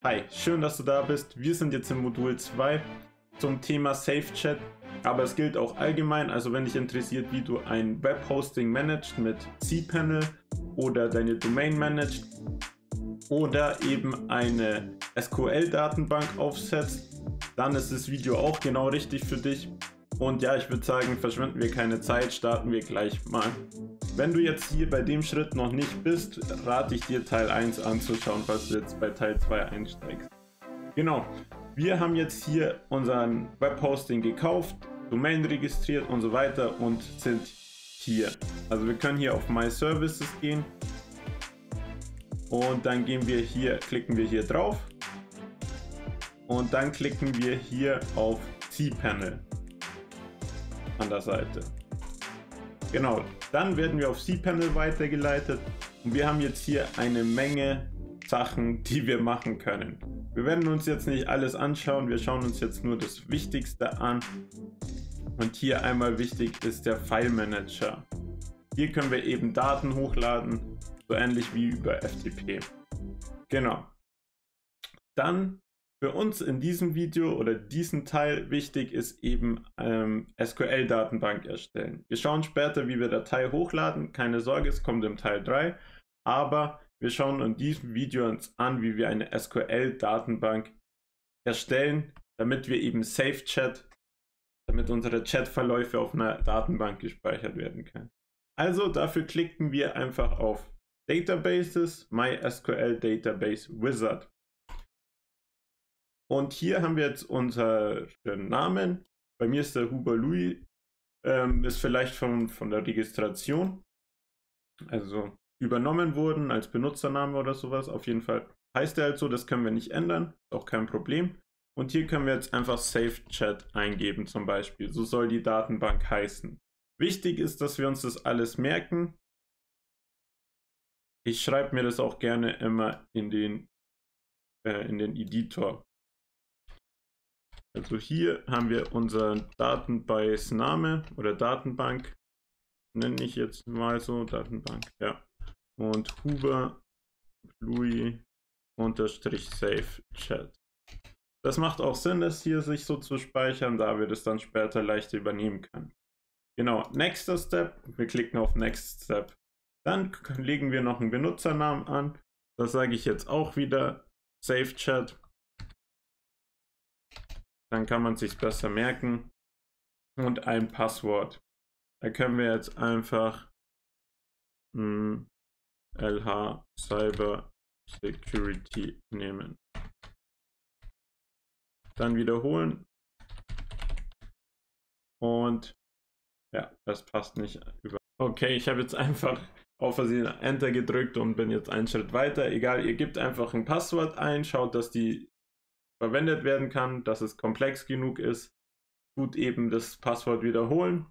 Hi, schön, dass du da bist. Wir sind jetzt im Modul 2 zum Thema SafeChat, aber es gilt auch allgemein, also wenn dich interessiert, wie du ein Webhosting managst mit cPanel oder deine Domain managst oder eben eine SQL-Datenbank aufsetzt, dann ist das Video auch genau richtig für dich. Und ja, ich würde sagen, verschwenden wir keine Zeit, starten wir gleich mal. Wenn du jetzt hier bei dem Schritt noch nicht bist, rate ich dir Teil 1 anzuschauen, falls du jetzt bei Teil 2 einsteigst. Genau, wir haben jetzt hier unseren Webhosting gekauft, Domain registriert und so weiter und sind hier. Also wir können hier auf My Services gehen und dann gehen wir hier, klicken wir hier drauf und dann klicken wir hier auf cPanel an der Seite. Genau, dann werden wir auf cPanel weitergeleitet und wir haben jetzt hier eine Menge Sachen, die wir machen können. Wir werden uns jetzt nicht alles anschauen, wir schauen uns jetzt nur das Wichtigste an. Und hier einmal wichtig ist der File Manager. Hier können wir eben Daten hochladen, so ähnlich wie über FTP. Genau. Dann für uns in diesem Video oder diesen Teil wichtig ist eben SQL-Datenbank erstellen. Wir schauen später, wie wir Datei hochladen. Keine Sorge, es kommt im Teil 3. Aber wir schauen in diesem Video uns an, wie wir eine SQL-Datenbank erstellen, damit wir eben SafeChat, damit unsere Chatverläufe auf einer Datenbank gespeichert werden können. Also dafür klicken wir einfach auf Databases, MySQL Database Wizard. Und hier haben wir jetzt unseren Namen. Bei mir ist der Huber Louis, ist vielleicht von der Registration, also übernommen wurden als Benutzername oder sowas. Auf jeden Fall heißt er halt so, das können wir nicht ändern, ist auch kein Problem. Und hier können wir jetzt einfach SafeChat eingeben zum Beispiel. So soll die Datenbank heißen. Wichtig ist, dass wir uns das alles merken. Ich schreibe mir das auch gerne immer in den Editor. Also hier haben wir unseren Datenbase-Name oder Datenbank, nenne ich jetzt mal so, Datenbank, ja. Und Huber Louis _SafeChat. Das macht auch Sinn, das hier sich so zu speichern, da wir das dann später leichter übernehmen können. Genau, nächster Step, wir klicken auf Next Step. Dann legen wir noch einen Benutzernamen an, das sage ich jetzt auch wieder, SafeChat. Dann kann man sich besser merken. Und ein Passwort. Da können wir jetzt einfach LH Cyber Security nehmen. Dann wiederholen. Und ja, das passt nicht über. Okay, ich habe jetzt einfach auf Versehen Enter gedrückt und bin jetzt einen Schritt weiter. Egal, ihr gebt einfach ein Passwort ein, schaut, dass die verwendet werden kann, dass es komplex genug ist. Gut, eben das Passwort wiederholen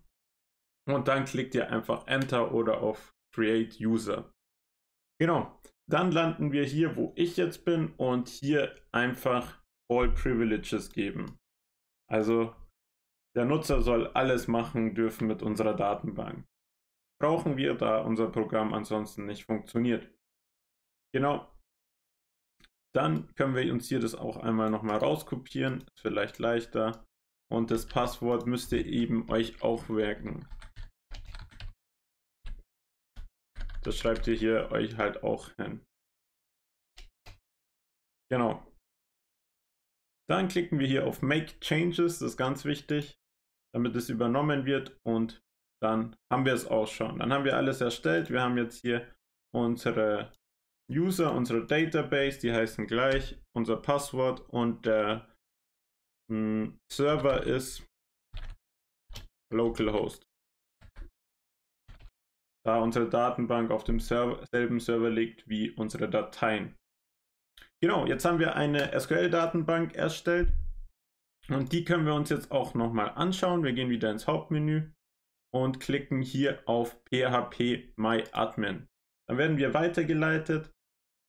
und dann klickt ihr einfach Enter oder auf Create User. Genau, dann landen wir hier, wo ich jetzt bin und hier einfach All Privileges geben. Also der Nutzer soll alles machen dürfen mit unserer Datenbank. Brauchen wir, da unser Programm ansonsten nicht funktioniert. Genau. Dann können wir uns hier das auch einmal nochmal rauskopieren, ist vielleicht leichter. Und das Passwort müsst ihr eben euch auch merken. Das schreibt ihr hier euch halt auch hin. Genau. Dann klicken wir hier auf Make Changes, das ist ganz wichtig, damit es übernommen wird und dann haben wir es auch schon. Dann haben wir alles erstellt, wir haben jetzt hier unsere User, unsere Database, die heißen gleich, unser Passwort und der Server ist localhost. Da unsere Datenbank auf demselben Server liegt wie unsere Dateien. Genau, jetzt haben wir eine SQL-Datenbank erstellt und die können wir uns jetzt auch nochmal anschauen. Wir gehen wieder ins Hauptmenü und klicken hier auf PHP MyAdmin. Dann werden wir weitergeleitet.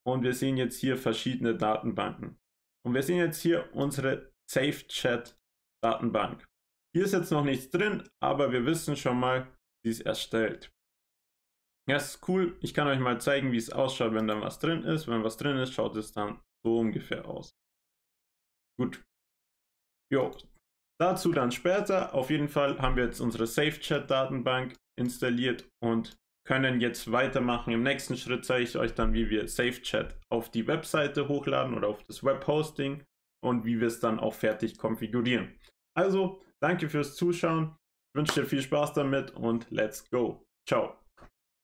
Und wir sehen jetzt hier verschiedene Datenbanken. Und wir sehen jetzt hier unsere SafeChat Datenbank. Hier ist jetzt noch nichts drin, aber wir wissen schon mal, wie es erstellt. Ja, ist cool. Ich kann euch mal zeigen, wie es ausschaut, wenn da was drin ist. Wenn was drin ist, schaut es dann so ungefähr aus. Gut. Jo, dazu dann später. Auf jeden Fall haben wir jetzt unsere SafeChat-Datenbank installiert und können jetzt weitermachen. Im nächsten Schritt zeige ich euch dann, wie wir SafeChat auf die Webseite hochladen oder auf das Webhosting und wie wir es dann auch fertig konfigurieren. Also, danke fürs Zuschauen. Ich wünsche dir viel Spaß damit und let's go. Ciao.